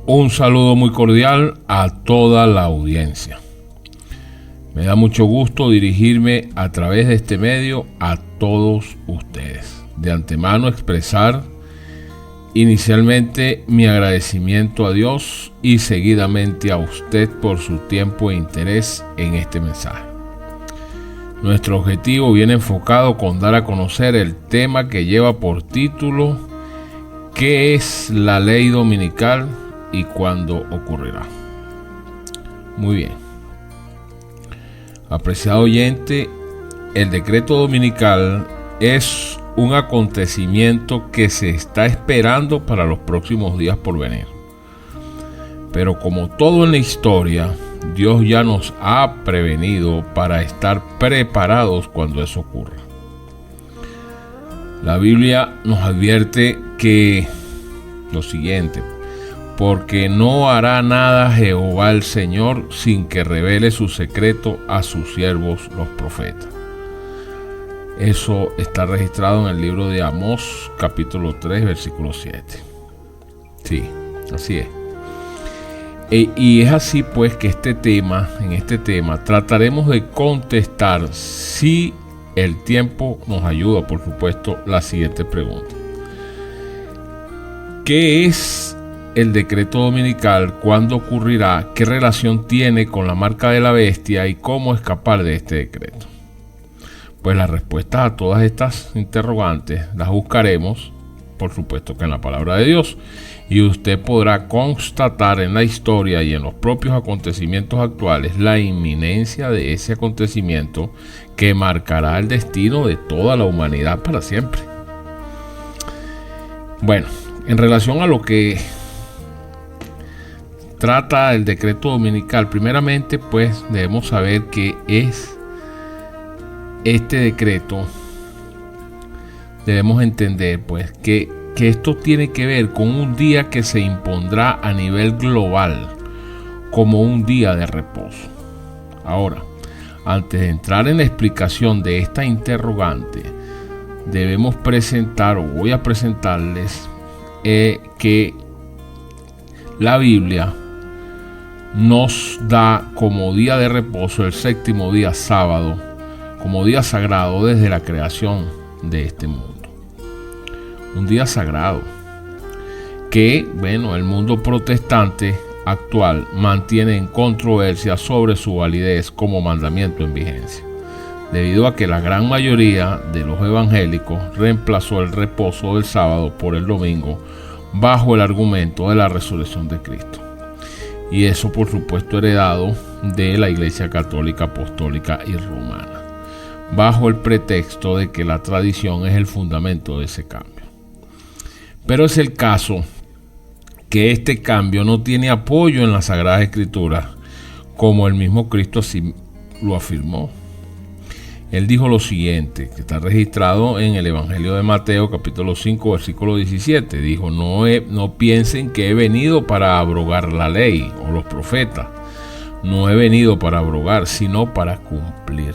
Un saludo muy cordial a toda la audiencia. Me da mucho gusto dirigirme a través de este medio a todos ustedes. De antemano expresar inicialmente mi agradecimiento a Dios y seguidamente a usted por su tiempo e interés en este mensaje. Nuestro objetivo viene enfocado con dar a conocer el tema que lleva por título ¿Qué es la ley dominical y cuándo ocurrirá? Muy bien. Apreciado oyente, el decreto dominical es un acontecimiento que se está esperando para los próximos días por venir. Pero como todo en la historia, Dios ya nos ha prevenido para estar preparados cuando eso ocurra. La Biblia nos advierte que lo siguiente: porque no hará nada Jehová el Señor sin que revele su secreto a sus siervos los profetas. Eso está registrado en el libro de Amós, capítulo 3, versículo 7. Sí, así es. Y es así pues que en este tema trataremos de contestar, si el tiempo nos ayuda, por supuesto, la siguiente pregunta. ¿Qué es el decreto dominical? ¿Cuándo ocurrirá? ¿Qué relación tiene con la marca de la bestia? ¿Y cómo escapar de este decreto? Pues las respuestas a todas estas interrogantes las buscaremos, por supuesto, que en la palabra de Dios. Y usted podrá constatar en la historia y en los propios acontecimientos actuales la inminencia de ese acontecimiento que marcará el destino de toda la humanidad para siempre. Bueno, en relación a lo que trata el decreto dominical, primeramente pues debemos saber qué es este decreto. Debemos entender pues que esto tiene que ver con un día que se impondrá a nivel global como un día de reposo. Ahora, antes de entrar en la explicación de esta interrogante, debemos voy a presentarles que la Biblia nos da como día de reposo el séptimo día, sábado, como día sagrado desde la creación de este mundo. Un día sagrado que, el mundo protestante actual mantiene en controversia sobre su validez como mandamiento en vigencia, debido a que la gran mayoría de los evangélicos reemplazó el reposo del sábado por el domingo bajo el argumento de la resurrección de Cristo. Y eso, por supuesto, heredado de la Iglesia Católica, Apostólica y Romana, bajo el pretexto de que la tradición es el fundamento de ese cambio. Pero es el caso que este cambio no tiene apoyo en las Sagradas Escrituras, como el mismo Cristo así lo afirmó. Él dijo lo siguiente, que está registrado en el Evangelio de Mateo, capítulo 5, versículo 17. Dijo, no piensen que he venido para abrogar la ley o los profetas. No he venido para abrogar, sino para cumplir.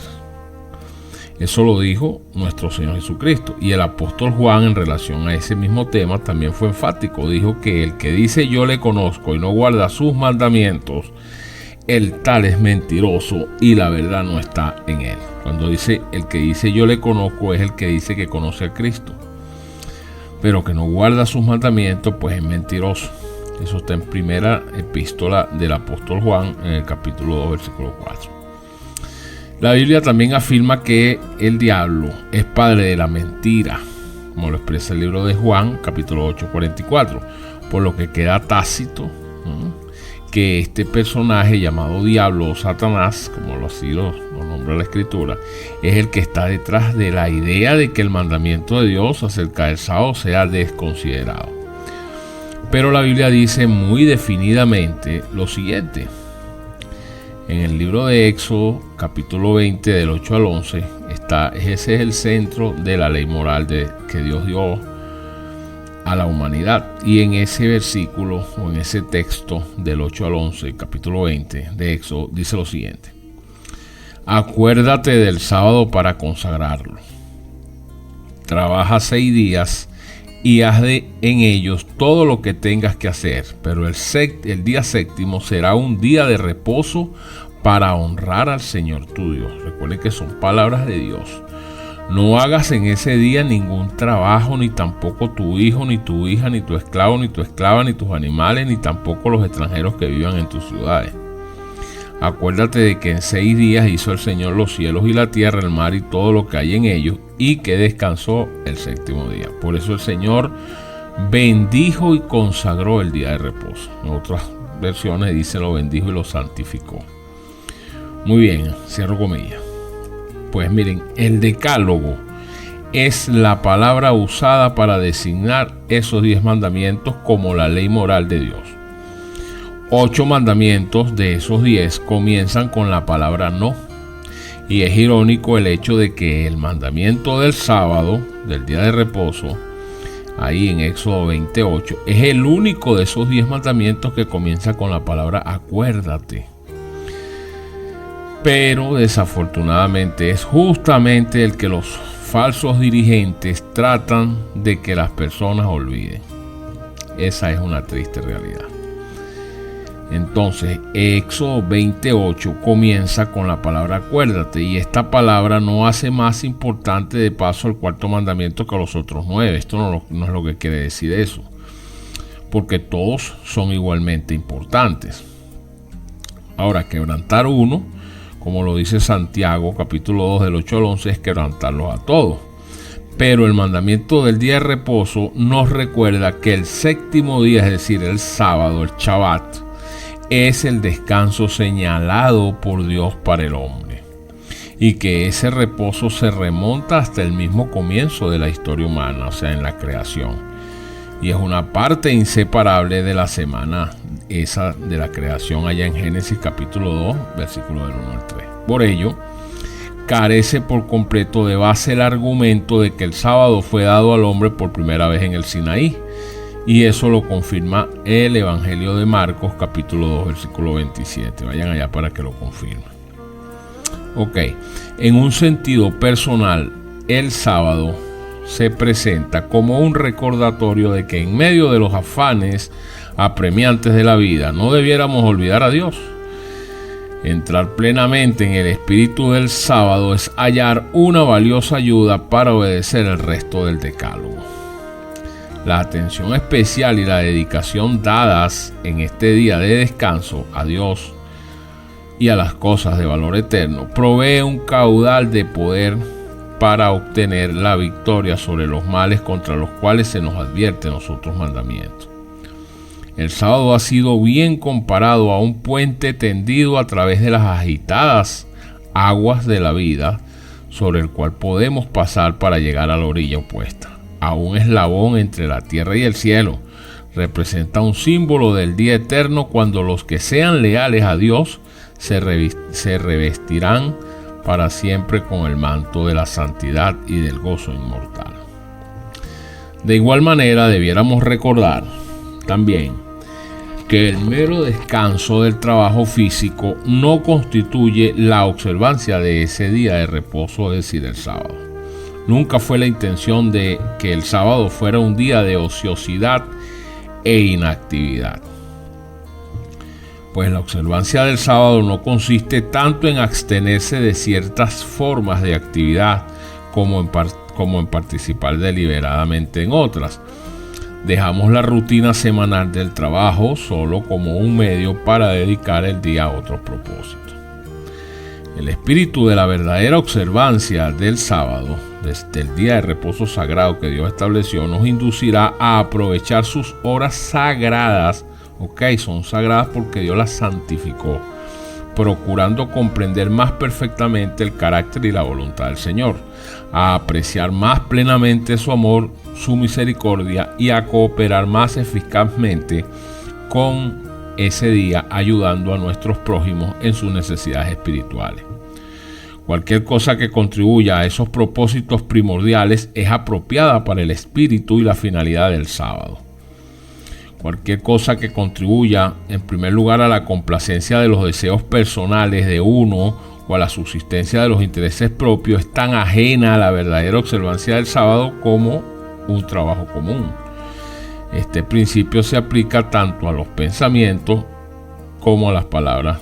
Eso lo dijo nuestro Señor Jesucristo. Y el apóstol Juan, en relación a ese mismo tema, también fue enfático. Dijo que el que dice yo le conozco y no guarda sus mandamientos, el tal es mentiroso y la verdad no está en él. Cuando dice el que dice yo le conozco, es el que dice que conoce a Cristo, pero que no guarda sus mandamientos, pues es mentiroso. Eso está en primera epístola del apóstol Juan, en el capítulo 2, versículo 4. La Biblia también afirma que el diablo es padre de la mentira, como lo expresa el libro de Juan, capítulo 8, 44, por lo que queda tácito que este personaje llamado diablo o Satanás, como lo nombra la Escritura, es el que está detrás de la idea de que el mandamiento de Dios acerca del sábado sea desconsiderado. Pero la Biblia dice muy definidamente lo siguiente. En el libro de Éxodo, capítulo 20, del 8 al 11, ese es el centro de la ley moral que Dios dio a la humanidad. Y en ese versículo, o en ese texto del 8 al 11, capítulo 20 de Éxodo, dice lo siguiente: acuérdate del sábado para consagrarlo. Trabaja 6 días y haz en ellos todo lo que tengas que hacer. Pero el día séptimo será un día de reposo para honrar al Señor tu Dios. Recuerden que son palabras de Dios. No hagas en ese día ningún trabajo, ni tampoco tu hijo, ni tu hija, ni tu esclavo, ni tu esclava, ni tus animales, ni tampoco los extranjeros que vivan en tus ciudades. Acuérdate de que en 6 días hizo el Señor los cielos y la tierra, el mar y todo lo que hay en ellos, y que descansó el séptimo día. Por eso el Señor bendijo y consagró el día de reposo. En otras versiones dice lo bendijo y lo santificó. Muy bien, cierro comillas. Pues miren, el decálogo es la palabra usada para designar esos 10 mandamientos como la ley moral de Dios. 8 mandamientos de esos 10 comienzan con la palabra no. Y es irónico el hecho de que el mandamiento del sábado, del día de reposo, ahí en Éxodo 28, es el único de esos 10 mandamientos que comienza con la palabra acuérdate. Pero desafortunadamente es justamente el que los falsos dirigentes tratan de que las personas olviden. Esa es una triste realidad. Entonces, Éxodo 28 comienza con la palabra acuérdate, y esta palabra no hace más importante de paso el cuarto mandamiento que los otros 9. Esto no es lo que quiere decir eso, porque todos son igualmente importantes. Ahora, quebrantar uno, como lo dice Santiago, capítulo 2, del 8 al 11, es quebrantarlos a todos. Pero el mandamiento del día de reposo nos recuerda que el séptimo día, es decir, el sábado, el Shabbat, es el descanso señalado por Dios para el hombre, y que ese reposo se remonta hasta el mismo comienzo de la historia humana, o sea, en la creación, y es una parte inseparable de la semana esa de la creación allá en Génesis capítulo 2, versículo del 1 al 3. Por ello, carece por completo de base el argumento de que el sábado fue dado al hombre por primera vez en el Sinaí, y eso lo confirma el Evangelio de Marcos capítulo 2, versículo 27. Vayan allá para que lo confirmen. Ok, en un sentido personal, el sábado se presenta como un recordatorio de que en medio de los afanes apremiantes de la vida no debiéramos olvidar a Dios. Entrar plenamente en el espíritu del sábado es hallar una valiosa ayuda para obedecer el resto del decálogo. La atención especial y la dedicación dadas en este día de descanso a Dios y a las cosas de valor eterno provee un caudal de poder para obtener la victoria sobre los males contra los cuales se nos advierte en los otros mandamientos. El sábado ha sido bien comparado a un puente tendido a través de las agitadas aguas de la vida, sobre el cual podemos pasar para llegar a la orilla opuesta. A un eslabón entre la tierra y el cielo. Representa un símbolo del día eterno, cuando los que sean leales a Dios se revestirán para siempre con el manto de la santidad y del gozo inmortal. De igual manera, debiéramos recordar también que el mero descanso del trabajo físico no constituye la observancia de ese día de reposo, es decir, el sábado. Nunca fue la intención de que el sábado fuera un día de ociosidad e inactividad. Pues la observancia del sábado no consiste tanto en abstenerse de ciertas formas de actividad como en participar deliberadamente en otras. Dejamos la rutina semanal del trabajo solo como un medio para dedicar el día a otros propósitos. El espíritu de la verdadera observancia del sábado, desde el día de reposo sagrado que Dios estableció, nos inducirá a aprovechar sus horas sagradas. Son sagradas porque Dios las santificó, procurando comprender más perfectamente el carácter y la voluntad del Señor, a apreciar más plenamente su amor, su misericordia, y a cooperar más eficazmente con ese día, ayudando a nuestros prójimos en sus necesidades espirituales. Cualquier cosa que contribuya a esos propósitos primordiales es apropiada para el espíritu y la finalidad del sábado. Cualquier cosa que contribuya, en primer lugar, a la complacencia de los deseos personales de uno o a la subsistencia de los intereses propios, es tan ajena a la verdadera observancia del sábado como un trabajo común. Este principio se aplica tanto a los pensamientos como a las palabras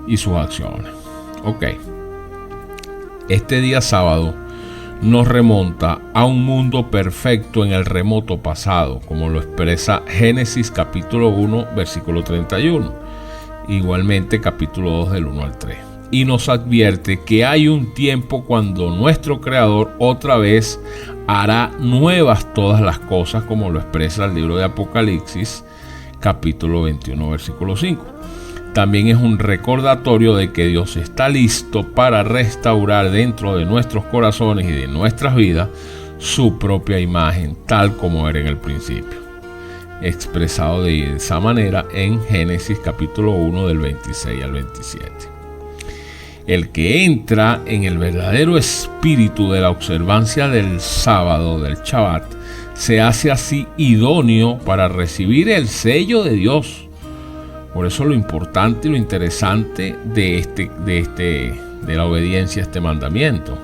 y sus acciones. Ok. Este día sábado nos remonta a un mundo perfecto en el remoto pasado, como lo expresa Génesis capítulo 1, versículo 31. Igualmente capítulo 2 del 1 al 3. Y nos advierte que hay un tiempo cuando nuestro Creador otra vez hará nuevas todas las cosas, como lo expresa el libro de Apocalipsis capítulo 21 versículo 5. También es un recordatorio de que Dios está listo para restaurar dentro de nuestros corazones y de nuestras vidas su propia imagen, tal como era en el principio, expresado de esa manera en Génesis capítulo 1 del 26 al 27. El que entra en el verdadero espíritu de la observancia del sábado, del Shabbat, se hace así idóneo para recibir el sello de Dios. Por eso lo importante y lo interesante de la obediencia a este mandamiento,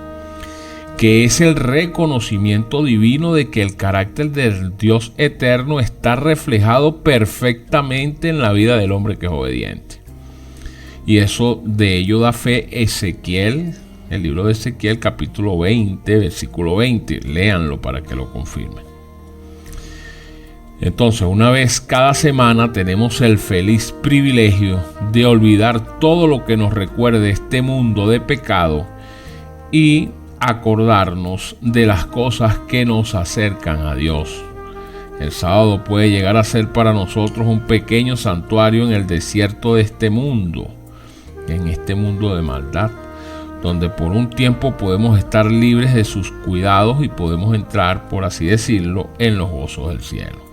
que es el reconocimiento divino de que el carácter del Dios eterno está reflejado perfectamente en la vida del hombre que es obediente. Y eso de ello da fe Ezequiel, el libro de Ezequiel capítulo 20, versículo 20. Léanlo para que lo confirmen. Entonces, una vez cada semana tenemos el feliz privilegio de olvidar todo lo que nos recuerde este mundo de pecado y acordarnos de las cosas que nos acercan a Dios. El sábado puede llegar a ser para nosotros un pequeño santuario en el desierto de este mundo, en este mundo de maldad, donde por un tiempo podemos estar libres de sus cuidados y podemos entrar, por así decirlo, en los gozos del cielo.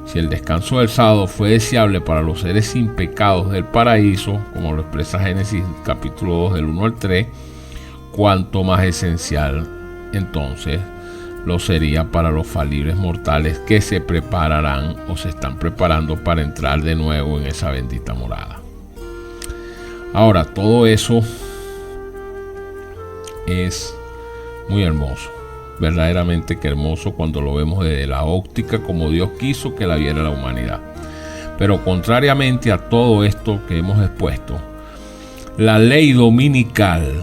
Si el descanso del sábado fue deseable para los seres sin pecados del paraíso, como lo expresa Génesis capítulo 2 del 1 al 3, cuánto más esencial entonces lo sería para los falibles mortales que se prepararán o se están preparando para entrar de nuevo en esa bendita morada. Ahora, todo eso es muy hermoso. Verdaderamente que hermoso cuando lo vemos desde la óptica como Dios quiso que la viera la humanidad. Pero contrariamente a todo esto que hemos expuesto, la ley dominical,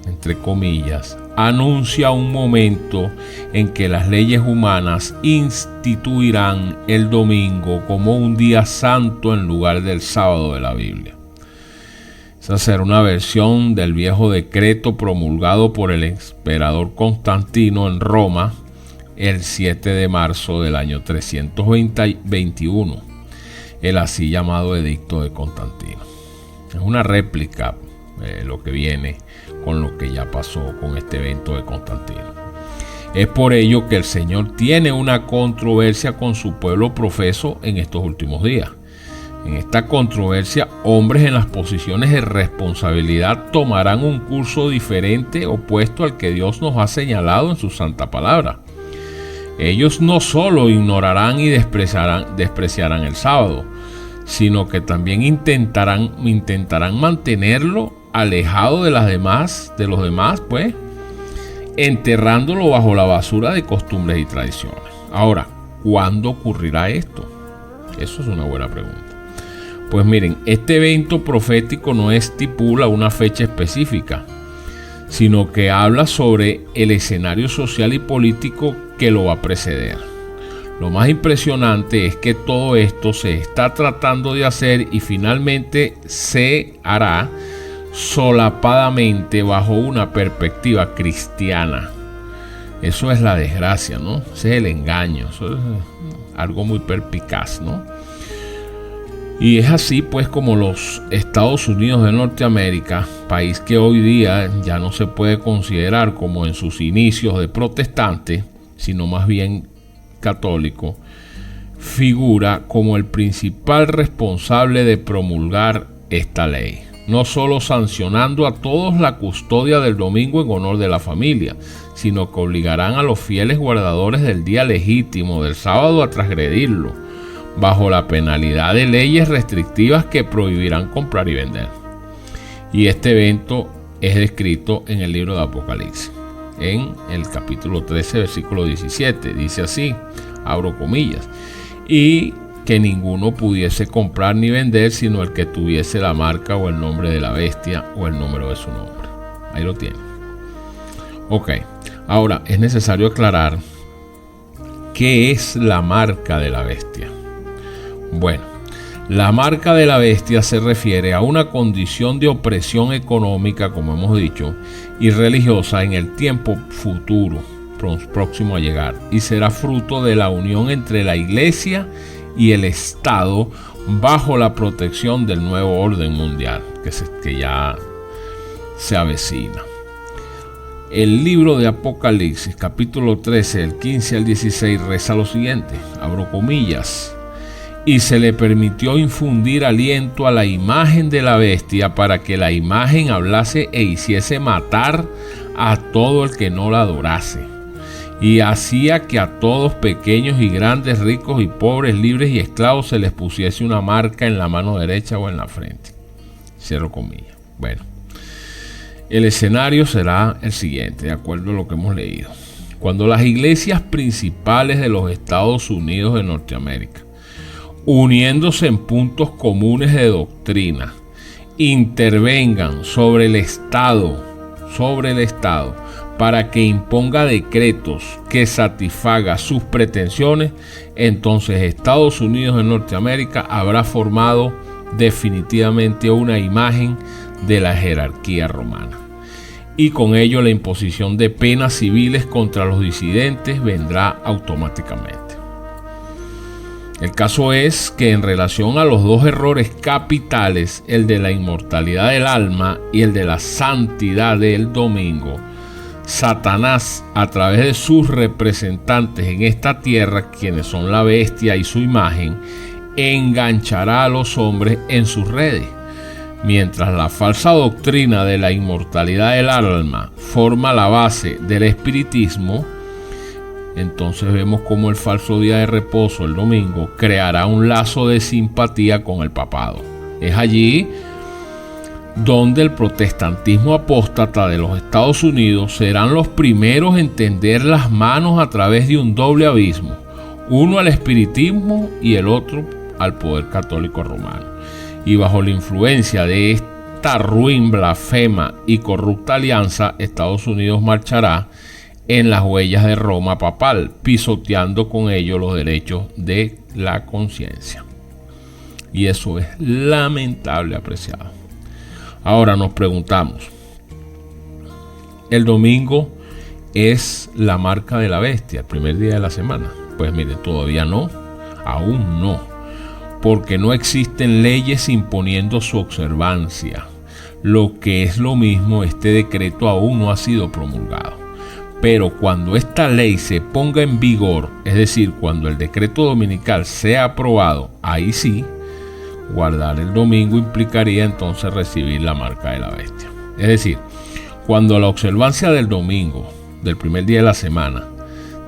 entre comillas, anuncia un momento en que las leyes humanas instituirán el domingo como un día santo en lugar del sábado de la Biblia. Esa será una versión del viejo decreto promulgado por el emperador Constantino en Roma el 7 de marzo del año 321, el así llamado Edicto de Constantino. Es una réplica lo que viene con lo que ya pasó con este evento de Constantino. Es por ello que el Señor tiene una controversia con su pueblo profeso en estos últimos días. En esta controversia, hombres en las posiciones de responsabilidad tomarán un curso diferente opuesto al que Dios nos ha señalado en su santa palabra. Ellos no solo ignorarán y despreciarán el sábado, sino que también intentarán mantenerlo alejado de los demás, pues, enterrándolo bajo la basura de costumbres y tradiciones. Ahora, ¿cuándo ocurrirá esto? Eso es una buena pregunta. Pues miren, este evento profético no estipula una fecha específica, sino que habla sobre el escenario social y político que lo va a preceder. Lo más impresionante es que todo esto se está tratando de hacer y finalmente se hará solapadamente bajo una perspectiva cristiana. Eso es la desgracia, ¿no? Ese es el engaño, eso es algo muy perspicaz, ¿no? Y es así pues como los Estados Unidos de Norteamérica, país que hoy día ya no se puede considerar como en sus inicios de protestante, sino más bien católico, figura como el principal responsable de promulgar esta ley, no solo sancionando a todos la custodia del domingo en honor de la familia, sino que obligarán a los fieles guardadores del día legítimo del sábado a transgredirlo, bajo la penalidad de leyes restrictivas que prohibirán comprar y vender. Y este evento es descrito en el libro de Apocalipsis. en el capítulo 13, versículo 17. Dice así, abro comillas, y que ninguno pudiese comprar ni vender sino el que tuviese la marca o el nombre de la bestia o el número de su nombre. Ahí lo tienen. Ok, ahora es necesario aclarar qué es la marca de la bestia. Bueno, la marca de la bestia se refiere a una condición de opresión económica, como hemos dicho, y religiosa en el tiempo futuro, próximo a llegar, y será fruto de la unión entre la Iglesia y el Estado bajo la protección del nuevo orden mundial que ya se avecina. El libro de Apocalipsis, capítulo 13, del 15 al 16, reza lo siguiente, abro comillas, y se le permitió infundir aliento a la imagen de la bestia para que la imagen hablase e hiciese matar a todo el que no la adorase. Y hacía que a todos, pequeños y grandes, ricos y pobres, libres y esclavos, se les pusiese una marca en la mano derecha o en la frente. Cierro comillas. Bueno, el escenario será el siguiente, de acuerdo a lo que hemos leído. Cuando las iglesias principales de los Estados Unidos de Norteamérica, uniéndose en puntos comunes de doctrina, intervengan sobre el Estado, para que imponga decretos que satisfaga sus pretensiones, entonces Estados Unidos de Norteamérica habrá formado definitivamente una imagen de la jerarquía romana. Y con ello la imposición de penas civiles contra los disidentes vendrá automáticamente. El caso es que en relación a los dos errores capitales, el de la inmortalidad del alma y el de la santidad del domingo, Satanás, a través de sus representantes en esta tierra, quienes son la bestia y su imagen, enganchará a los hombres en sus redes. Mientras la falsa doctrina de la inmortalidad del alma forma la base del espiritismo, entonces vemos cómo el falso día de reposo, el domingo, creará un lazo de simpatía con el papado. Es allí donde el protestantismo apóstata de los Estados Unidos serán los primeros en tender las manos a través de un doble abismo, uno al espiritismo y el otro al poder católico romano. Y bajo la influencia de esta ruin, blasfema y corrupta alianza, Estados Unidos marchará en las huellas de Roma papal, pisoteando con ello los derechos de la conciencia. Y eso es lamentable, apreciado. Ahora nos preguntamos, ¿el domingo es la marca de la bestia, el primer día de la semana? Pues mire, todavía no, aún no, porque no existen leyes imponiendo su observancia. Lo que es lo mismo, este decreto aún no ha sido promulgado. Pero cuando esta ley se ponga en vigor, es decir, cuando el decreto dominical sea aprobado, ahí sí, guardar el domingo implicaría entonces recibir la marca de la bestia. Es decir, cuando la observancia del domingo, del primer día de la semana,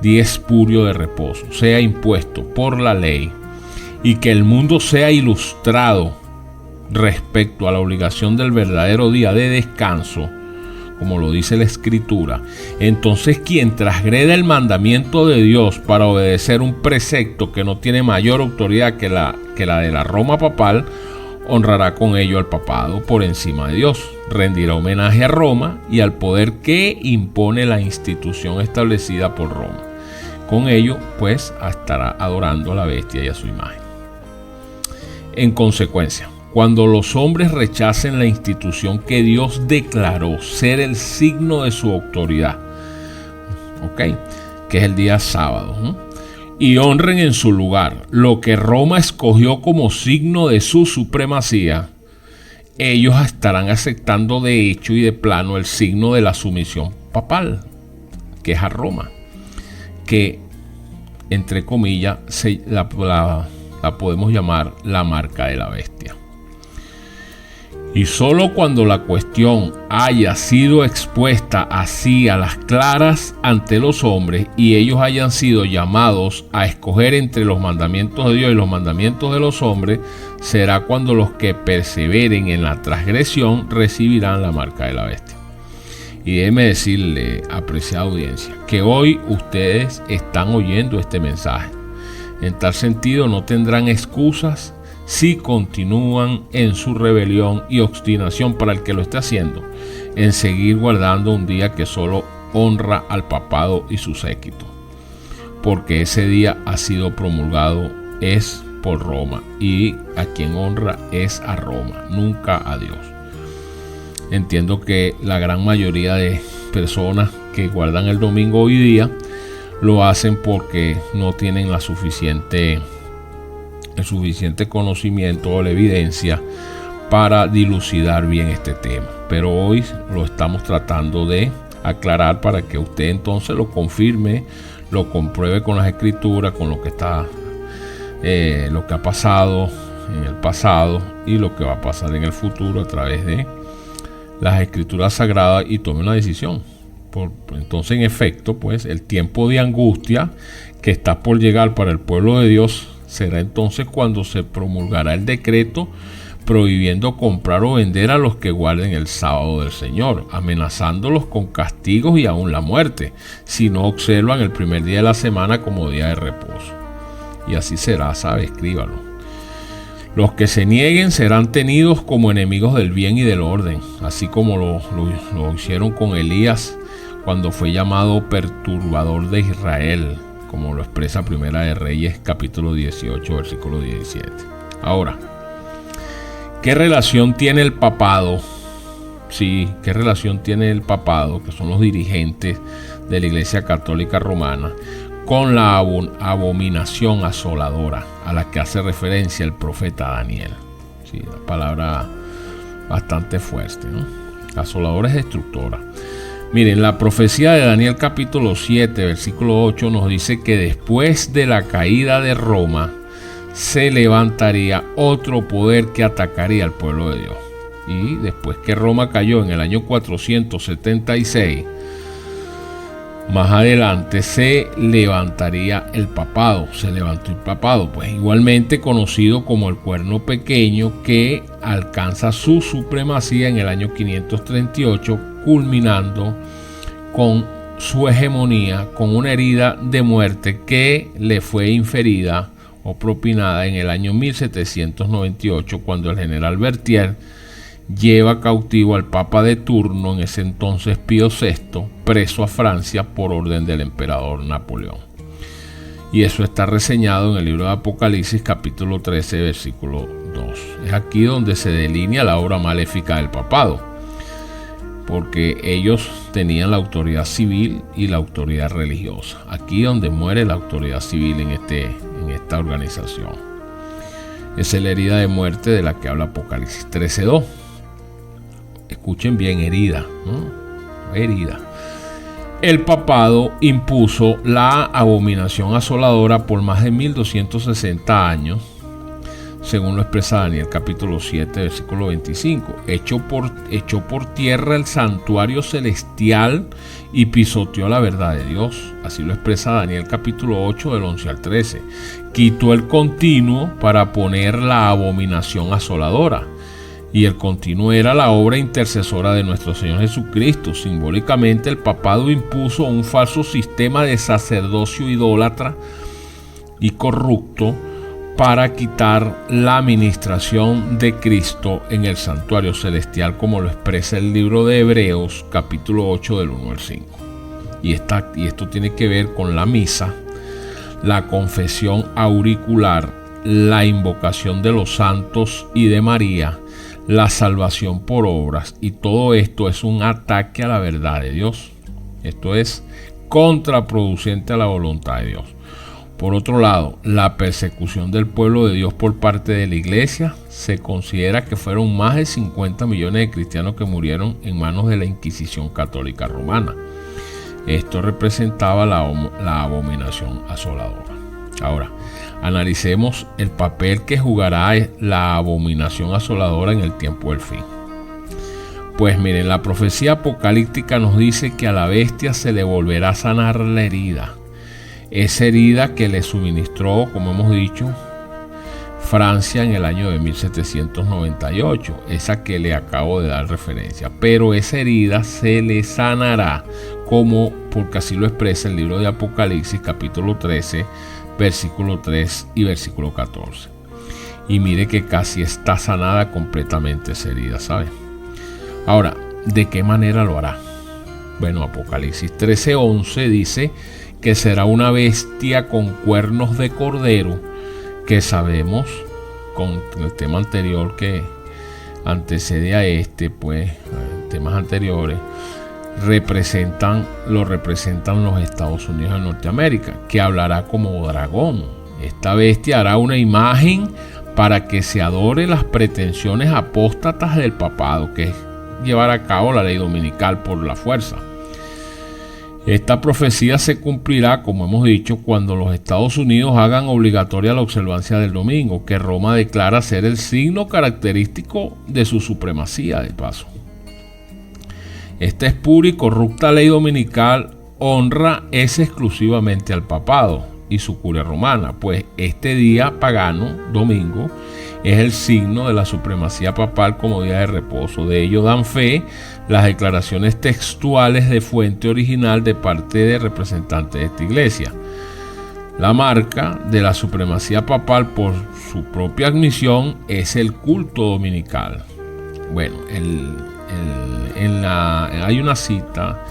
día espurio de reposo, sea impuesto por la ley y que el mundo sea ilustrado respecto a la obligación del verdadero día de descanso, como lo dice la Escritura, entonces quien transgreda el mandamiento de Dios para obedecer un precepto que no tiene mayor autoridad que la de la Roma papal, honrará con ello al papado por encima de Dios, rendirá homenaje a Roma y al poder que impone la institución establecida por Roma. Con ello, pues, estará adorando a la bestia y a su imagen. En consecuencia, cuando los hombres rechacen la institución que Dios declaró ser el signo de su autoridad, que es el día sábado, y honren en su lugar lo que Roma escogió como signo de su supremacía, ellos estarán aceptando de hecho y de plano el signo de la sumisión papal, que es a Roma, que entre comillas la podemos llamar la marca de la bestia. Y solo cuando la cuestión haya sido expuesta así a las claras ante los hombres y ellos hayan sido llamados a escoger entre los mandamientos de Dios y los mandamientos de los hombres, será cuando los que perseveren en la transgresión recibirán la marca de la bestia. Y déjeme decirle, apreciada audiencia, que hoy ustedes están oyendo este mensaje. En tal sentido, no tendrán excusas si continúan en su rebelión y obstinación para el que lo esté haciendo, en seguir guardando un día que solo honra al papado y su séquito, porque ese día ha sido promulgado es por Roma, y a quien honra es a Roma, nunca a Dios. Entiendo que la gran mayoría de personas que guardan el domingo hoy día lo hacen porque no tienen el suficiente conocimiento o la evidencia para dilucidar bien este tema. Pero hoy lo estamos tratando de aclarar para que usted entonces lo confirme, lo compruebe con las escrituras, con lo que ha pasado en el pasado y lo que va a pasar en el futuro a través de las escrituras sagradas, y tome una decisión. Entonces, en efecto, pues el tiempo de angustia que está por llegar para el pueblo de Dios será entonces cuando se promulgará el decreto prohibiendo comprar o vender a los que guarden el sábado del Señor, amenazándolos con castigos y aún la muerte, si no observan el primer día de la semana como día de reposo. Y así será, ¿sabe? Escríbalo. Los que se nieguen serán tenidos como enemigos del bien y del orden, así como lo hicieron con Elías cuando fue llamado perturbador de Israel, como lo expresa Primera de Reyes, capítulo 18, versículo 17. Ahora, ¿qué relación tiene el papado? Sí, ¿qué relación tiene el papado, que son los dirigentes de la Iglesia Católica Romana, con la abominación asoladora a la que hace referencia el profeta Daniel? Sí, la palabra bastante fuerte, ¿no? Asoladora es destructora. Miren, la profecía de Daniel capítulo 7, versículo 8 nos dice que después de la caída de Roma se levantaría otro poder que atacaría al pueblo de Dios. Y después que Roma cayó en el año 476, más adelante se levantaría el papado, se levantó el papado, pues igualmente conocido como el cuerno pequeño, que alcanza su supremacía en el año 538, culminando con su hegemonía con una herida de muerte que le fue inferida o propinada en el año 1798, cuando el general Berthier lleva cautivo al papa de turno, en ese entonces Pío VI, preso a Francia por orden del emperador Napoleón. Y eso está reseñado en el libro de Apocalipsis capítulo 13, versículo 2. Es aquí donde se delinea la obra maléfica del papado, porque ellos tenían la autoridad civil y la autoridad religiosa. Aquí donde muere la autoridad civil en esta organización. Esa es la herida de muerte de la que habla Apocalipsis 13:2. Escuchen bien, herida, ¿no? Herida. El papado impuso la abominación asoladora por más de 1260 años, según lo expresa Daniel capítulo 7, versículo 25. Echó por tierra el santuario celestial y pisoteó la verdad de Dios. Así lo expresa Daniel capítulo 8, del 11 al 13. Quitó el continuo para poner la abominación asoladora. Y el continuo era la obra intercesora de nuestro Señor Jesucristo. Simbólicamente, el papado impuso un falso sistema de sacerdocio idólatra y corrupto para quitar la administración de Cristo en el santuario celestial, como lo expresa el libro de Hebreos, capítulo 8, del 1 al 5. Y esto tiene que ver con la misa, la confesión auricular, la invocación de los santos y de María, la salvación por obras, y todo esto es un ataque a la verdad de Dios. Esto es contraproducente a la voluntad de Dios. Por otro lado, la persecución del pueblo de Dios por parte de la iglesia, se considera que fueron más de 50 millones de cristianos que murieron en manos de la Inquisición Católica Romana. Esto representaba la abominación asoladora. Ahora, analicemos el papel que jugará la abominación asoladora en el tiempo del fin. Pues miren, la profecía apocalíptica nos dice que a la bestia se le volverá a sanar la herida. Esa herida que le suministró, como hemos dicho, Francia en el año de 1798, esa que le acabo de dar referencia. Pero esa herida se le sanará, porque así lo expresa el libro de Apocalipsis, capítulo 13, versículo 3 y versículo 14. Y mire que casi está sanada completamente esa herida, ¿sabe? Ahora, ¿de qué manera lo hará? Bueno, Apocalipsis 13:11 dice que será una bestia con cuernos de cordero, que sabemos con el tema anterior que antecede a este, pues temas anteriores representan los Estados Unidos de Norteamérica, que hablará como dragón. Esta bestia hará una imagen para que se adore las pretensiones apóstatas del papado, que es llevar a cabo la ley dominical por la fuerza. Esta profecía se cumplirá, como hemos dicho, cuando los Estados Unidos hagan obligatoria la observancia del domingo, que Roma declara ser el signo característico de su supremacía, de paso. Esta espura y corrupta ley dominical honra exclusivamente al papado y su curia romana, pues este día pagano, domingo, es el signo de la supremacía papal como día de reposo. De ello dan fe las declaraciones textuales de fuente original de parte de representantes de esta iglesia. La marca de la supremacía papal por su propia admisión es el culto dominical. Bueno, hay una cita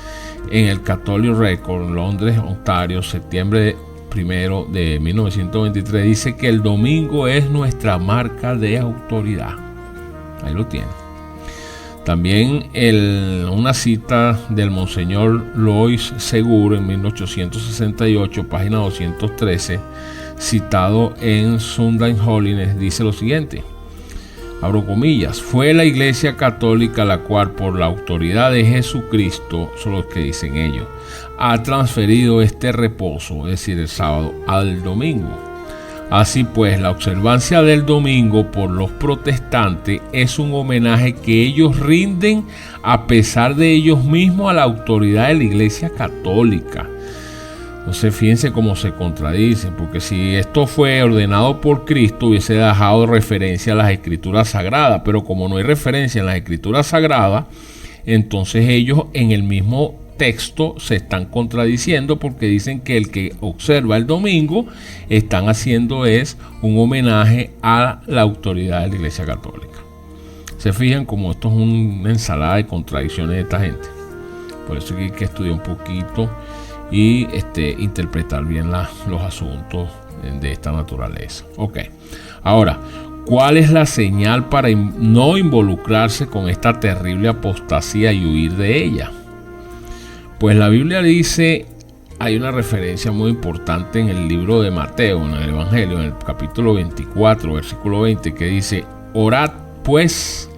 en el Catholic Record, Londres, Ontario, septiembre 1 de 1923, dice que el domingo es nuestra marca de autoridad. Ahí lo tiene. También una cita del Monseñor Lois Seguro en 1868, página 213, citado en Sunday Holiness, dice lo siguiente, abro comillas: fue la Iglesia Católica la cual, por la autoridad de Jesucristo, son los que dicen ellos, ha transferido este reposo, es decir, el sábado, al domingo. Así pues, la observancia del domingo por los protestantes es un homenaje que ellos rinden a pesar de ellos mismos a la autoridad de la Iglesia Católica. Entonces, fíjense cómo se contradice, porque si esto fue ordenado por Cristo, hubiese dejado referencia a las Escrituras Sagradas, pero como no hay referencia en las Escrituras Sagradas, entonces ellos en el mismo texto se están contradiciendo, porque dicen que el que observa el domingo están haciendo es un homenaje a la autoridad de la Iglesia Católica. Se fijan como esto es una ensalada de contradicciones de esta gente. Por eso hay que estudiar un poquito y interpretar bien los asuntos de esta naturaleza. Ok, ahora, ¿cuál es la señal para no involucrarse con esta terrible apostasía y huir de ella? Pues la Biblia dice, hay una referencia muy importante en el libro de Mateo, en el Evangelio, en el capítulo 24, versículo 20, que dice: orad pues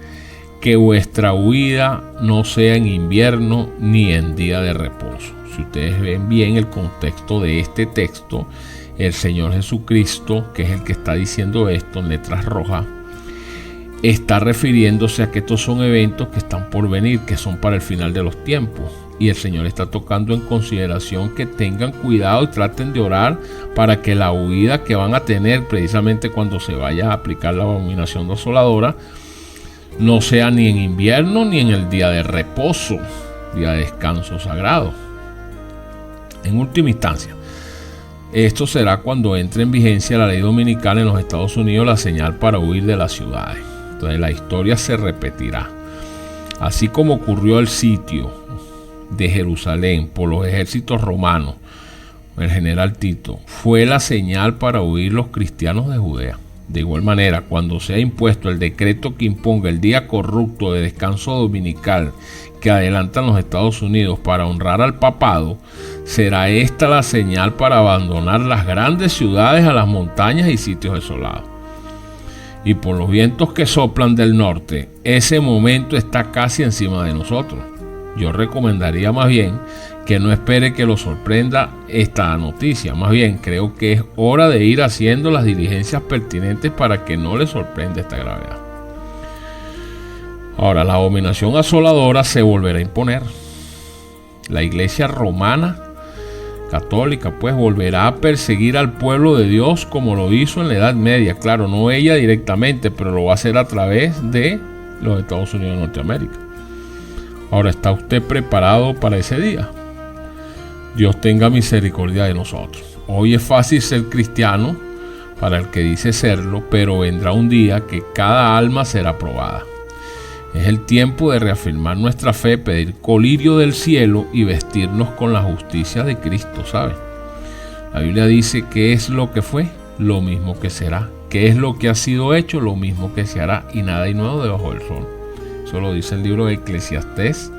que vuestra huida no sea en invierno ni en día de reposo. Si ustedes ven bien el contexto de este texto, el Señor Jesucristo, que es el que está diciendo esto en letras rojas, está refiriéndose a que estos son eventos que están por venir, que son para el final de los tiempos. Y el Señor está tocando en consideración que tengan cuidado y traten de orar para que la huida que van a tener precisamente cuando se vaya a aplicar la abominación desoladora no sea ni en invierno ni en el día de reposo, día de descanso sagrado. En última instancia, esto será cuando entre en vigencia la ley dominical en los Estados Unidos, la señal para huir de las ciudades. Entonces la historia se repetirá. Así como ocurrió el sitio de Jerusalén por los ejércitos romanos, el general Tito, fue la señal para huir los cristianos de Judea. De igual manera, cuando sea impuesto el decreto que imponga el día corrupto de descanso dominical que adelantan los Estados Unidos para honrar al papado, será esta la señal para abandonar las grandes ciudades a las montañas y sitios desolados. Y por los vientos que soplan del norte, ese momento está casi encima de nosotros. Yo recomendaría más bien que no espere que lo sorprenda esta noticia. Más bien, creo que es hora de ir haciendo las diligencias pertinentes para que no le sorprenda esta gravedad. Ahora, la abominación asoladora se volverá a imponer. La Iglesia Romana católica, pues volverá a perseguir al pueblo de Dios como lo hizo en la Edad Media. Claro, no ella directamente, pero lo va a hacer a través de los Estados Unidos de Norteamérica. Ahora, ¿está usted preparado para ese día? Dios tenga misericordia de nosotros. Hoy es fácil ser cristiano para el que dice serlo, pero vendrá un día que cada alma será probada. Es el tiempo de reafirmar nuestra fe, pedir colirio del cielo y vestirnos con la justicia de Cristo, ¿sabe? La Biblia dice que es lo que fue, lo mismo que será. Que es lo que ha sido hecho, lo mismo que se hará, y nada hay nuevo debajo del sol. Eso lo dice el libro de Eclesiastés,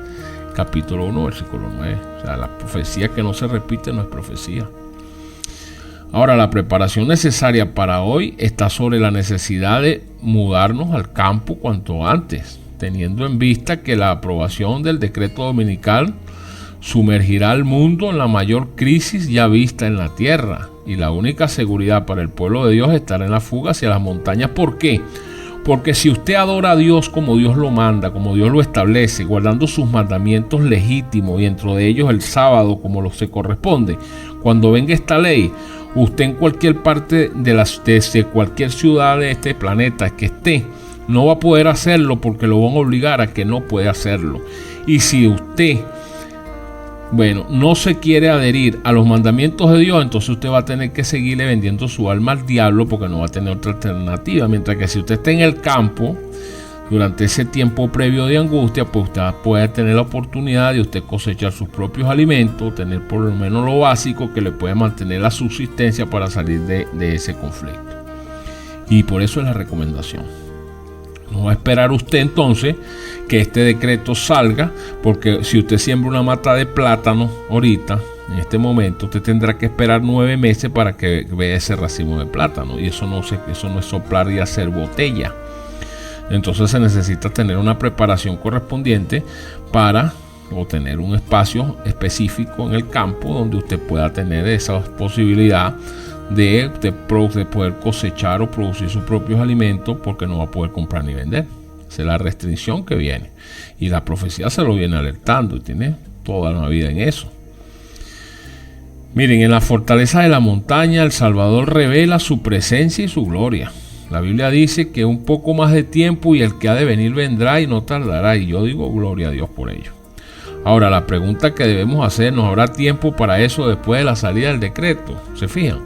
capítulo 1, versículo 9. O sea, la profecía que no se repite no es profecía. Ahora, la preparación necesaria para hoy está sobre la necesidad de mudarnos al campo cuanto antes, teniendo en vista que la aprobación del decreto dominical sumergirá al mundo en la mayor crisis ya vista en la tierra, y la única seguridad para el pueblo de Dios estará en la fuga hacia las montañas. ¿Por qué? Porque si usted adora a Dios como Dios lo manda, como Dios lo establece, guardando sus mandamientos legítimos y dentro de ellos el sábado como lo se corresponde, cuando venga esta ley, usted en cualquier parte de cualquier ciudad de este planeta que esté, no va a poder hacerlo porque lo van a obligar a que no puede hacerlo. Y si usted, no se quiere adherir a los mandamientos de Dios, entonces usted va a tener que seguirle vendiendo su alma al diablo porque no va a tener otra alternativa. Mientras que si usted está en el campo, durante ese tiempo previo de angustia, pues usted puede tener la oportunidad de usted cosechar sus propios alimentos, tener por lo menos lo básico que le puede mantener la subsistencia para salir de ese conflicto. Y por eso es la recomendación. No va a esperar usted entonces que este decreto salga, porque si usted siembra una mata de plátano ahorita, en este momento, usted tendrá que esperar 9 meses para que vea ese racimo de plátano, y eso no es soplar y hacer botella. Entonces se necesita tener una preparación correspondiente para tener un espacio específico en el campo donde usted pueda tener esa posibilidad de poder cosechar o producir sus propios alimentos, porque no va a poder comprar ni vender. Esa es la restricción que viene, y la profecía se lo viene alertando y tiene toda una vida en eso. Miren, en la fortaleza de la montaña el Salvador revela su presencia y su gloria. La Biblia dice que un poco más de tiempo y el que ha de venir vendrá y no tardará, y yo digo gloria a Dios por ello. Ahora, la pregunta que debemos hacer, ¿nos habrá tiempo para eso después de la salida del decreto? ¿Se fijan?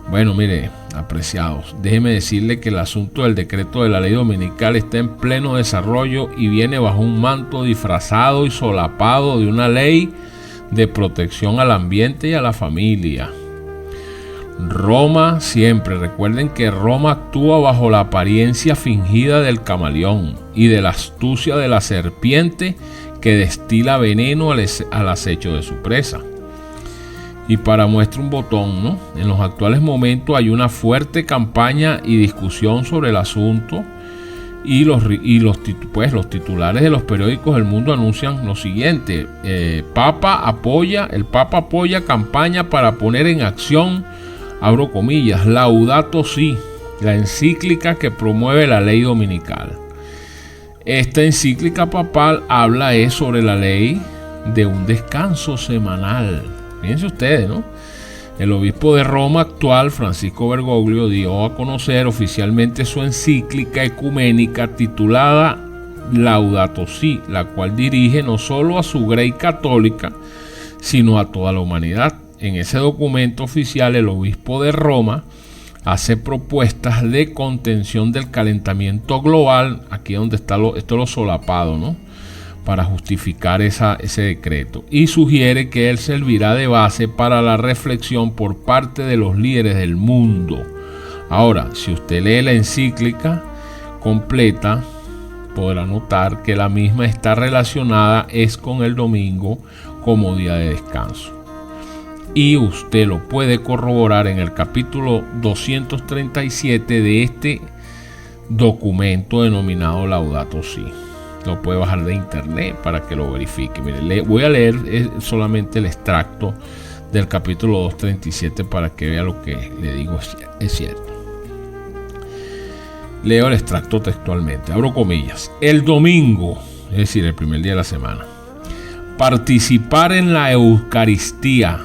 Bueno, mire, apreciados, déjeme decirle que el asunto del decreto de la ley dominical está en pleno desarrollo y viene bajo un manto disfrazado y solapado de una ley de protección al ambiente y a la familia. Roma siempre, recuerden que Roma actúa bajo la apariencia fingida del camaleón y de la astucia de la serpiente que destila veneno al acecho de su presa. Y para muestra un botón, en los actuales momentos hay una fuerte campaña y discusión sobre el asunto, y los titulares de los periódicos del mundo anuncian lo siguiente: el Papa apoya campaña para poner en acción, abro comillas, Laudato Si, la encíclica que promueve la ley dominical. Esta encíclica papal habla sobre la ley de un descanso semanal. Fíjense ustedes, El obispo de Roma actual, Francisco Bergoglio, dio a conocer oficialmente su encíclica ecuménica titulada Laudato Si, la cual dirige no solo a su grey católica, sino a toda la humanidad. En ese documento oficial, el obispo de Roma hace propuestas de contención del calentamiento global, aquí donde está lo solapado, para justificar ese decreto, y sugiere que él servirá de base para la reflexión por parte de los líderes del mundo. Ahora, si usted lee la encíclica completa, podrá notar que la misma está relacionada con el domingo como día de descanso. Y usted lo puede corroborar en el capítulo 237 de este documento denominado Laudato Si. Lo puede bajar de internet para que lo verifique. Mire, voy a leer solamente el extracto del capítulo 237 para que vea lo que le digo es cierto. Leo el extracto textualmente, abro comillas: el domingo, es decir, el primer día de la semana, participar en la Eucaristía,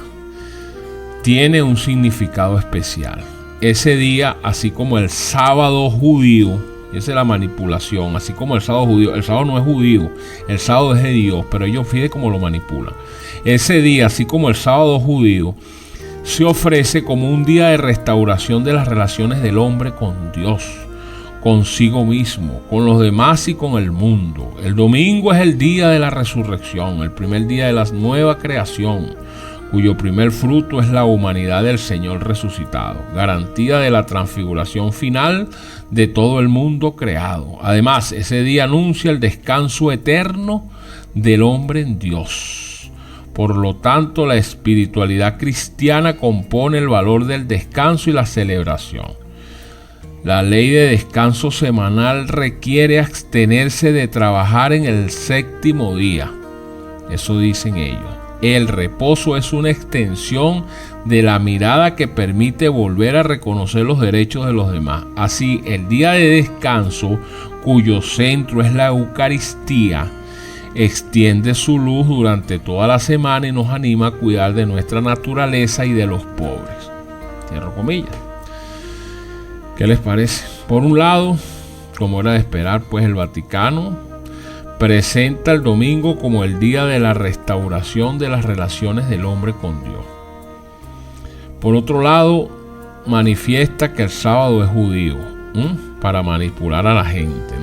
tiene un significado especial. Ese día, así como el sábado judío, esa es la manipulación, así como el sábado judío, el sábado no es judío, el sábado es de Dios, pero ellos fíjense cómo lo manipulan. Ese día, así como el sábado judío, se ofrece como un día de restauración de las relaciones del hombre con Dios, consigo mismo, con los demás y con el mundo. El domingo es el día de la resurrección, el primer día de la nueva creación, cuyo primer fruto es la humanidad del Señor resucitado, garantía de la transfiguración final de todo el mundo creado. Además, ese día anuncia el descanso eterno del hombre en Dios. Por lo tanto, la espiritualidad cristiana compone el valor del descanso y la celebración. La ley de descanso semanal requiere abstenerse de trabajar en el séptimo día. Eso dicen ellos. El reposo es una extensión de la mirada que permite volver a reconocer los derechos de los demás. Así, el día de descanso, cuyo centro es la Eucaristía, extiende su luz durante toda la semana y nos anima a cuidar de nuestra naturaleza y de los pobres. Cierro comillas. ¿Qué les parece? Por un lado, como era de esperar, pues el Vaticano presenta el domingo como el día de la restauración de las relaciones del hombre con Dios. Por otro lado, manifiesta que el sábado es judío, para manipular a la gente,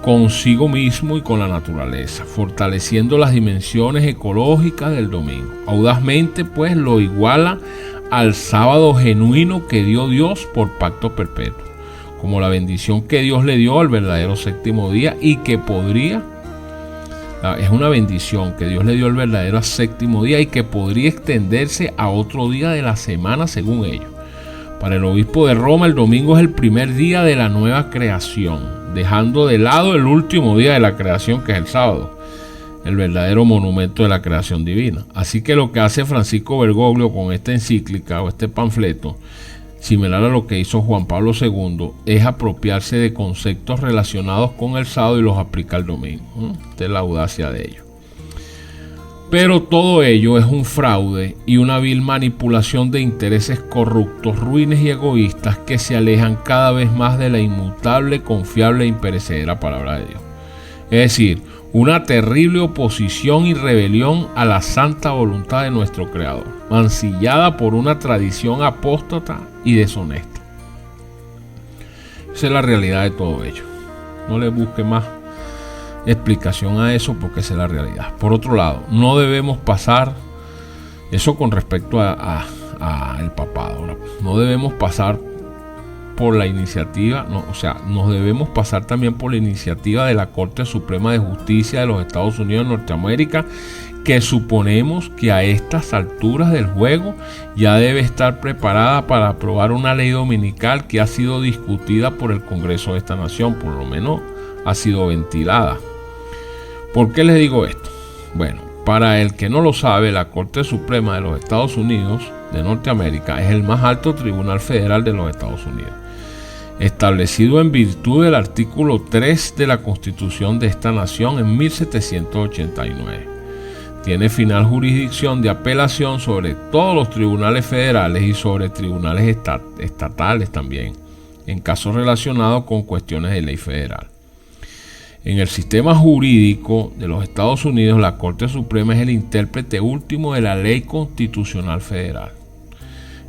consigo mismo y con la naturaleza, fortaleciendo las dimensiones ecológicas del domingo. Audazmente, pues, lo iguala al sábado genuino que dio Dios por pacto perpetuo, como la bendición que Dios le dio al verdadero séptimo día y que es una bendición que Dios le dio al verdadero séptimo día y que podría extenderse a otro día de la semana según ellos. Para el obispo de Roma, el domingo es el primer día de la nueva creación, dejando de lado el último día de la creación, que es el sábado, el verdadero monumento de la creación divina. Así que lo que hace Francisco Bergoglio con esta encíclica o este panfleto, similar a lo que hizo Juan Pablo II, es apropiarse de conceptos relacionados con el sábado y los aplica al domingo. Esta es la audacia de ellos. Pero todo ello es un fraude y una vil manipulación de intereses corruptos, ruines y egoístas que se alejan cada vez más de la inmutable, confiable e imperecedera palabra de Dios. Es decir, una terrible oposición y rebelión a la santa voluntad de nuestro Creador, mancillada por una tradición apóstata y deshonesta. Esa es la realidad de todo ello. No le busque más explicación a eso porque esa es la realidad. Por otro lado, no debemos pasar, eso con respecto a el papado, no debemos pasar por la iniciativa, nos debemos pasar también por la iniciativa de la Corte Suprema de Justicia de los Estados Unidos de Norteamérica, que suponemos que a estas alturas del juego ya debe estar preparada para aprobar una ley dominical que ha sido discutida por el Congreso de esta nación, por lo menos ha sido ventilada. ¿Por qué les digo esto? Bueno, para el que no lo sabe, la Corte Suprema de los Estados Unidos de Norteamérica es el más alto tribunal federal de los Estados Unidos, establecido en virtud del artículo 3 de la Constitución de esta nación en 1789. Tiene final jurisdicción de apelación sobre todos los tribunales federales y sobre tribunales estatales también, en casos relacionados con cuestiones de ley federal. En el sistema jurídico de los Estados Unidos, la Corte Suprema es el intérprete último de la ley constitucional federal.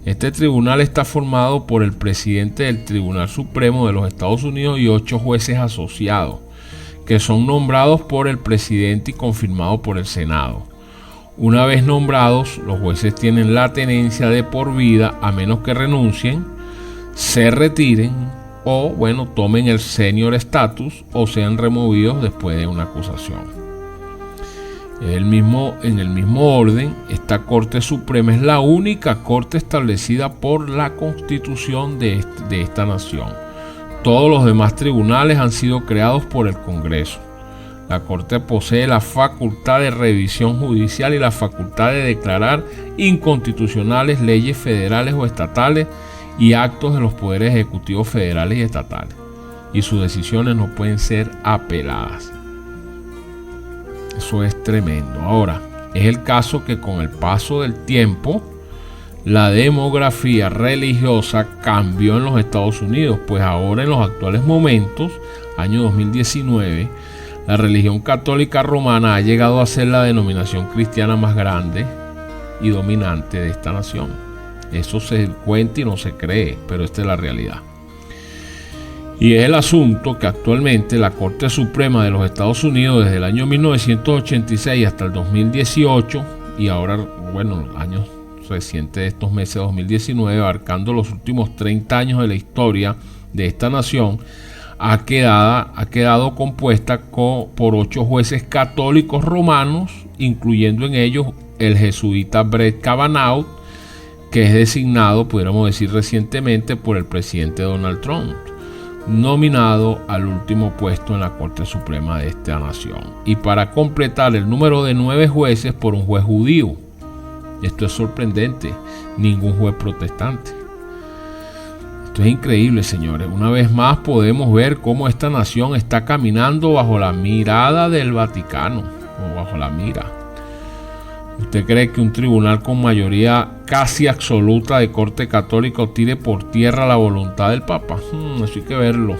Este tribunal está formado por el presidente del Tribunal Supremo de los Estados Unidos y 8 jueces asociados, que son nombrados por el presidente y confirmados por el Senado. Una vez nombrados, los jueces tienen la tenencia de por vida, a menos que renuncien, se retiren o, tomen el senior status o sean removidos después de una acusación. En el mismo orden, esta Corte Suprema es la única corte establecida por la Constitución de esta nación. Todos los demás tribunales han sido creados por el Congreso. La Corte posee la facultad de revisión judicial y la facultad de declarar inconstitucionales leyes federales o estatales y actos de los poderes ejecutivos federales y estatales, y sus decisiones no pueden ser apeladas. Eso es tremendo. Ahora, es el caso que con el paso del tiempo, la demografía religiosa cambió en los Estados Unidos, pues ahora en los actuales momentos, año 2019, la religión católica romana ha llegado a ser la denominación cristiana más grande y dominante de esta nación. Eso se cuenta y no se cree, pero esta es la realidad. Y es el asunto que actualmente la Corte Suprema de los Estados Unidos, desde el año 1986 hasta el 2018, y ahora, bueno, los años recientes de estos meses, 2019, abarcando los últimos 30 años de la historia de esta nación, ha quedado compuesta por 8 jueces católicos romanos, incluyendo en ellos el jesuita Brett Kavanaugh, que es designado, pudiéramos decir recientemente, por el presidente Donald Trump, nominado al último puesto en la Corte Suprema de esta nación. Y para completar el número de 9 jueces por un juez judío. Esto es sorprendente, ningún juez protestante. Esto es increíble, señores. Una vez más podemos ver cómo esta nación está caminando bajo la mirada del Vaticano, o bajo la mira. ¿Usted cree que un tribunal con mayoría casi absoluta de corte católico tire por tierra la voluntad del Papa? Eso hay que verlo.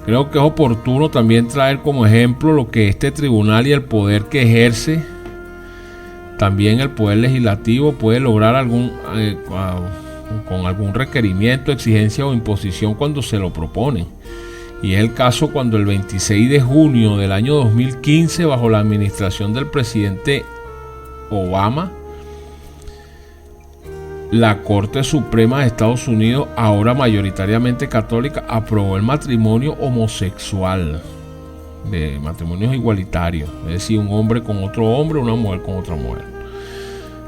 Creo que es oportuno también traer como ejemplo lo que este tribunal y el poder que ejerce, también el poder legislativo, puede lograr con algún requerimiento, exigencia o imposición cuando se lo proponen. Y es el caso cuando el 26 de junio del año 2015, bajo la administración del presidente Obama, la Corte Suprema de Estados Unidos, ahora mayoritariamente católica, aprobó el matrimonio homosexual, de matrimonios igualitarios, es decir, un hombre con otro hombre, una mujer con otra mujer,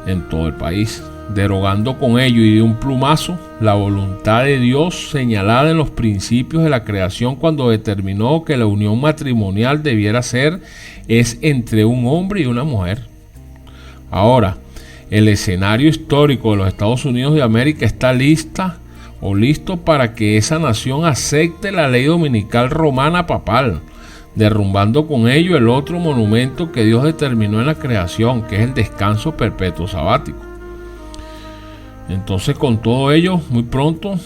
en todo el país, derogando con ello y de un plumazo la voluntad de Dios señalada en los principios de la creación, cuando determinó que la unión matrimonial debiera ser entre un hombre y una mujer. Ahora, el escenario histórico de los Estados Unidos de América está listo para que esa nación acepte la ley dominical romana papal, derrumbando con ello el otro monumento que Dios determinó en la creación, que es el descanso perpetuo sabático. Entonces, con todo ello, muy pronto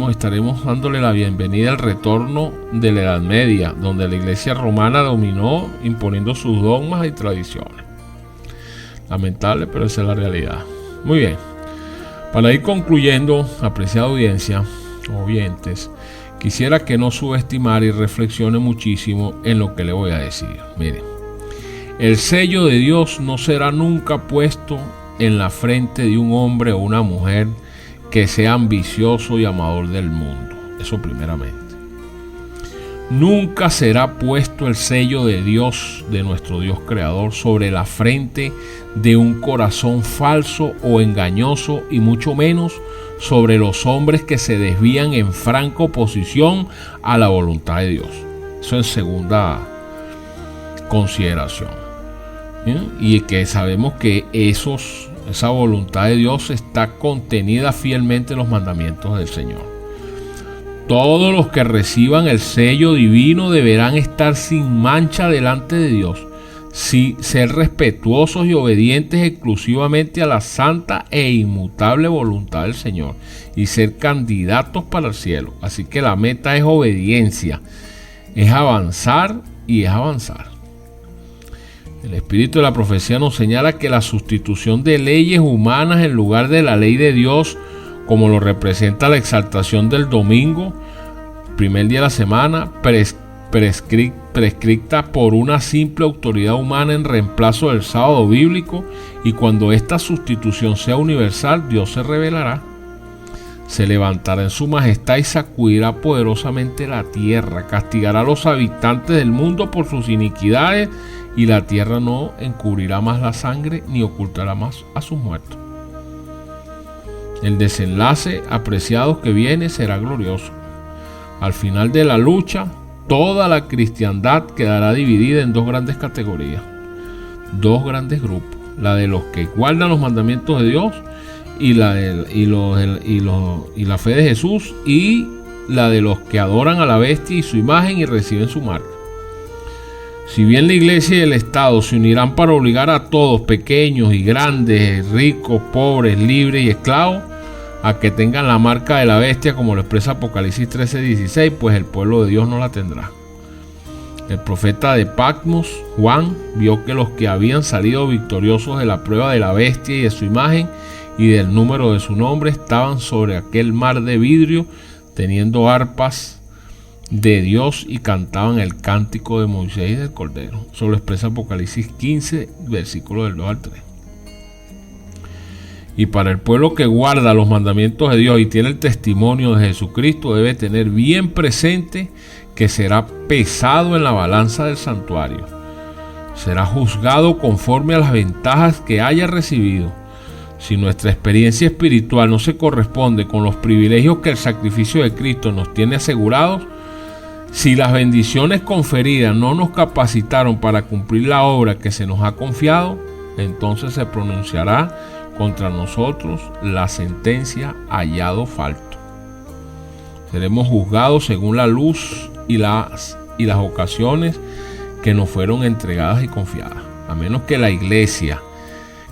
estaremos dándole la bienvenida al retorno de la Edad Media, donde la Iglesia romana dominó imponiendo sus dogmas y tradiciones. Lamentable, pero esa es la realidad. Muy bien, para ir concluyendo, apreciada audiencia, oyentes, quisiera que no subestimara y reflexione muchísimo en lo que le voy a decir. Miren, el sello de Dios no será nunca puesto en la frente de un hombre o una mujer que sea ambicioso y amador del mundo. Eso primeramente. Nunca será puesto el sello de Dios, de nuestro Dios creador, sobre la frente de un corazón falso o engañoso, y mucho menos sobre los hombres que se desvían en franca oposición a la voluntad de Dios. Eso en segunda consideración. Y que sabemos que esa voluntad de Dios está contenida fielmente en los mandamientos del Señor. Todos los que reciban el sello divino deberán estar sin mancha delante de Dios, ser respetuosos y obedientes exclusivamente a la santa e inmutable voluntad del Señor, y ser candidatos para el cielo. Así que la meta es obediencia, es avanzar y es avanzar. El espíritu de la profecía nos señala que la sustitución de leyes humanas en lugar de la ley de Dios, como lo representa la exaltación del domingo, primer día de la semana, prescrita por una simple autoridad humana en reemplazo del sábado bíblico, y cuando esta sustitución sea universal, Dios se revelará, se levantará en su majestad y sacudirá poderosamente la tierra, castigará a los habitantes del mundo por sus iniquidades, y la tierra no encubrirá más la sangre ni ocultará más a sus muertos. El desenlace, apreciados, que viene será glorioso. Al final de la lucha, toda la cristiandad quedará dividida en dos grandes categorías, dos grandes grupos: la de los que guardan los mandamientos de Dios y la fe de Jesús, y la de los que adoran a la bestia y su imagen y reciben su marca. Si bien la iglesia y el Estado se unirán para obligar a todos, pequeños y grandes, ricos, pobres, libres y esclavos, a que tengan la marca de la bestia, como lo expresa Apocalipsis 13:16, pues el pueblo de Dios no la tendrá. El profeta de Patmos, Juan, vio que los que habían salido victoriosos de la prueba de la bestia y de su imagen y del número de su nombre estaban sobre aquel mar de vidrio, teniendo arpas de Dios, y cantaban el cántico de Moisés y del Cordero. Eso lo expresa Apocalipsis 15, versículos del 2 al 3. Y para el pueblo que guarda los mandamientos de Dios y tiene el testimonio de Jesucristo, debe tener bien presente que será pesado en la balanza del santuario. Será juzgado conforme a las ventajas que haya recibido. Si nuestra experiencia espiritual no se corresponde con los privilegios que el sacrificio de Cristo nos tiene asegurados, si las bendiciones conferidas no nos capacitaron para cumplir la obra que se nos ha confiado, entonces se pronunciará contra nosotros la sentencia hallado falto. Seremos juzgados según la luz y las ocasiones que nos fueron entregadas y confiadas. A menos que la iglesia,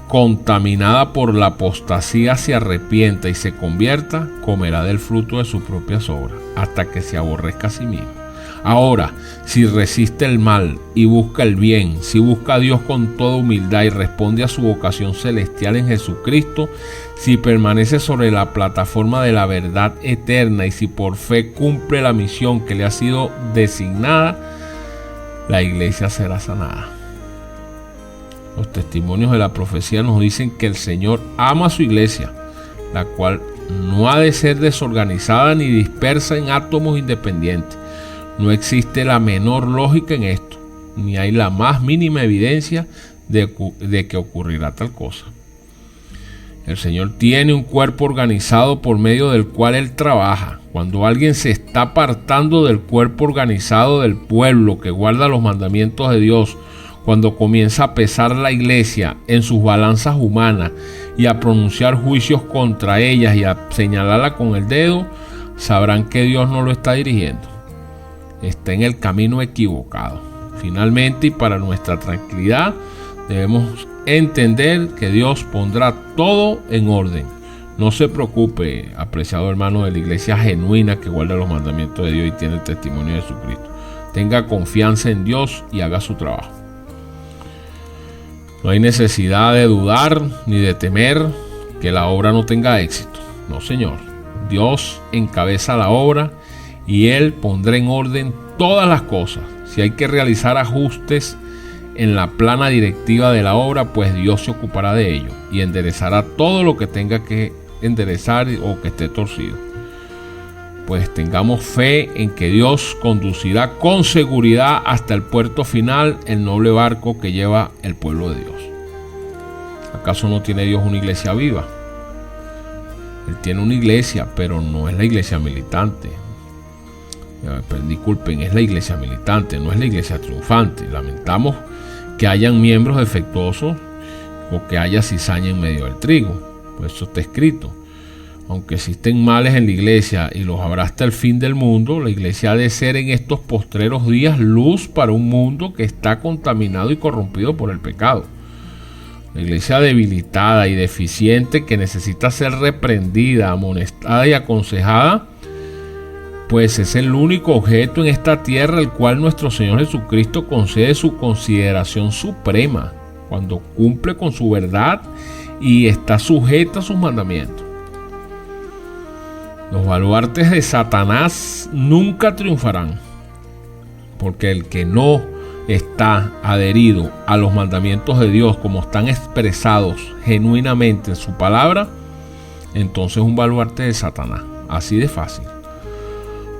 contaminada por la apostasía, se arrepienta y se convierta, comerá del fruto de sus propias obras, hasta que se aborrezca a sí mismo. Ahora, si resiste el mal y busca el bien, si busca a Dios con toda humildad y responde a su vocación celestial en Jesucristo, si permanece sobre la plataforma de la verdad eterna y si por fe cumple la misión que le ha sido designada, la iglesia será sanada. Los testimonios de la profecía nos dicen que el Señor ama a su iglesia, la cual no ha de ser desorganizada ni dispersa en átomos independientes. No existe la menor lógica en esto, ni hay la más mínima evidencia de que ocurrirá tal cosa. El Señor tiene un cuerpo organizado por medio del cual Él trabaja. Cuando alguien se está apartando del cuerpo organizado del pueblo que guarda los mandamientos de Dios, cuando comienza a pesar la iglesia en sus balanzas humanas y a pronunciar juicios contra ellas y a señalarla con el dedo, sabrán que Dios no lo está dirigiendo. Está en el camino equivocado. Finalmente, y para nuestra tranquilidad, debemos entender que Dios pondrá todo en orden. No se preocupe, apreciado hermano de la iglesia genuina que guarda los mandamientos de Dios y tiene el testimonio de Jesucristo. Tenga confianza en Dios y haga su trabajo. No hay necesidad de dudar ni de temer que la obra no tenga éxito. No, Señor. Dios encabeza la obra y Él pondrá en orden todas las cosas. Si hay que realizar ajustes en la plana directiva de la obra, pues Dios se ocupará de ello y enderezará todo lo que tenga que enderezar o que esté torcido. Pues tengamos fe en que Dios conducirá con seguridad hasta el puerto final el noble barco que lleva el pueblo de Dios. ¿Acaso no tiene Dios una iglesia viva? Él tiene una iglesia, pero no es la iglesia militante. Disculpen, es la iglesia militante, no es la iglesia triunfante. Lamentamos que hayan miembros defectuosos o que haya cizaña en medio del trigo. Pues eso está escrito. Aunque existen males en la iglesia y los habrá hasta el fin del mundo, la iglesia ha de ser en estos postreros días luz para un mundo que está contaminado y corrompido por el pecado. La iglesia debilitada y deficiente que necesita ser reprendida, amonestada y aconsejada, pues es el único objeto en esta tierra al cual nuestro Señor Jesucristo concede su consideración suprema cuando cumple con su verdad y está sujeta a sus mandamientos. Los baluartes de Satanás nunca triunfarán, porque el que no está adherido a los mandamientos de Dios como están expresados genuinamente en su palabra, entonces es un baluarte de Satanás, así de fácil.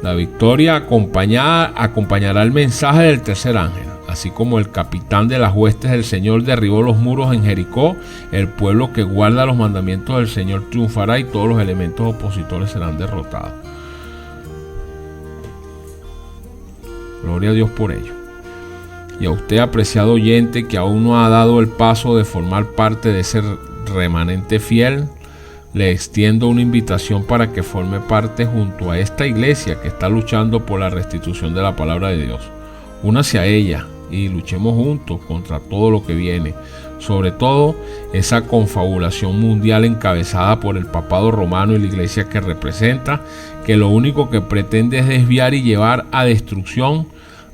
La victoria acompañará el mensaje del tercer ángel. Así como el capitán de las huestes del Señor derribó los muros en Jericó, el pueblo que guarda los mandamientos del Señor triunfará y todos los elementos opositores serán derrotados. Gloria a Dios por ello. Y a usted, apreciado oyente, que aún no ha dado el paso de formar parte de ese remanente fiel, le extiendo una invitación para que forme parte junto a esta iglesia que está luchando por la restitución de la palabra de Dios. Únase a ella, y luchemos juntos contra todo lo que viene, sobre todo esa confabulación mundial encabezada por el papado romano y la iglesia que representa, que lo único que pretende es desviar y llevar a destrucción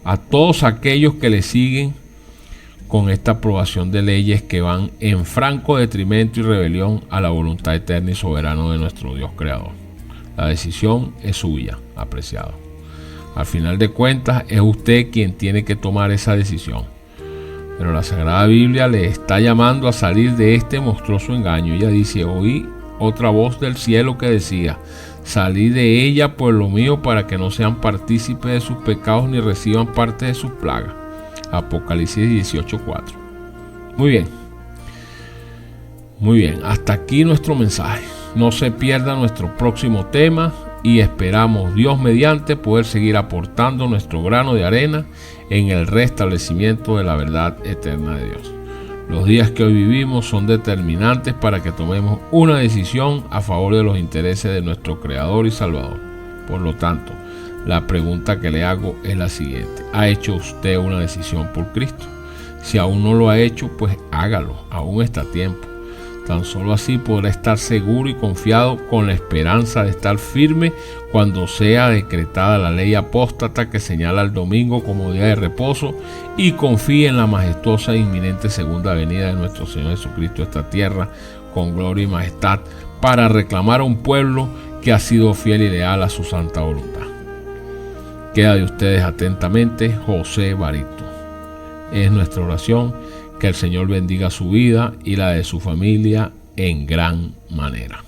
a todos aquellos que le siguen con esta aprobación de leyes que van en franco detrimento y rebelión a la voluntad eterna y soberana de nuestro Dios creador. La decisión es suya, apreciado. Al final de cuentas es usted quien tiene que tomar esa decisión. Pero la Sagrada Biblia le está llamando a salir de este monstruoso engaño. Ella dice: oí otra voz del cielo que decía: salí de ella, pueblo mío, para que no sean partícipes de sus pecados ni reciban parte de sus plagas. Apocalipsis 18:4. Muy bien, hasta aquí nuestro mensaje. No se pierda nuestro próximo tema y esperamos, Dios mediante, poder seguir aportando nuestro grano de arena en el restablecimiento de la verdad eterna de Dios. Los días que hoy vivimos son determinantes para que tomemos una decisión a favor de los intereses de nuestro Creador y Salvador. Por lo tanto, la pregunta que le hago es la siguiente: ¿ha hecho usted una decisión por Cristo? Si aún no lo ha hecho, pues hágalo, aún está a tiempo. Tan solo así podrá estar seguro y confiado con la esperanza de estar firme cuando sea decretada la ley apóstata que señala el domingo como día de reposo, y confíe en la majestuosa e inminente segunda venida de nuestro Señor Jesucristo a esta tierra con gloria y majestad para reclamar a un pueblo que ha sido fiel y leal a su santa voluntad. Queda de ustedes atentamente José Barito. Es nuestra oración que el Señor bendiga su vida y la de su familia en gran manera.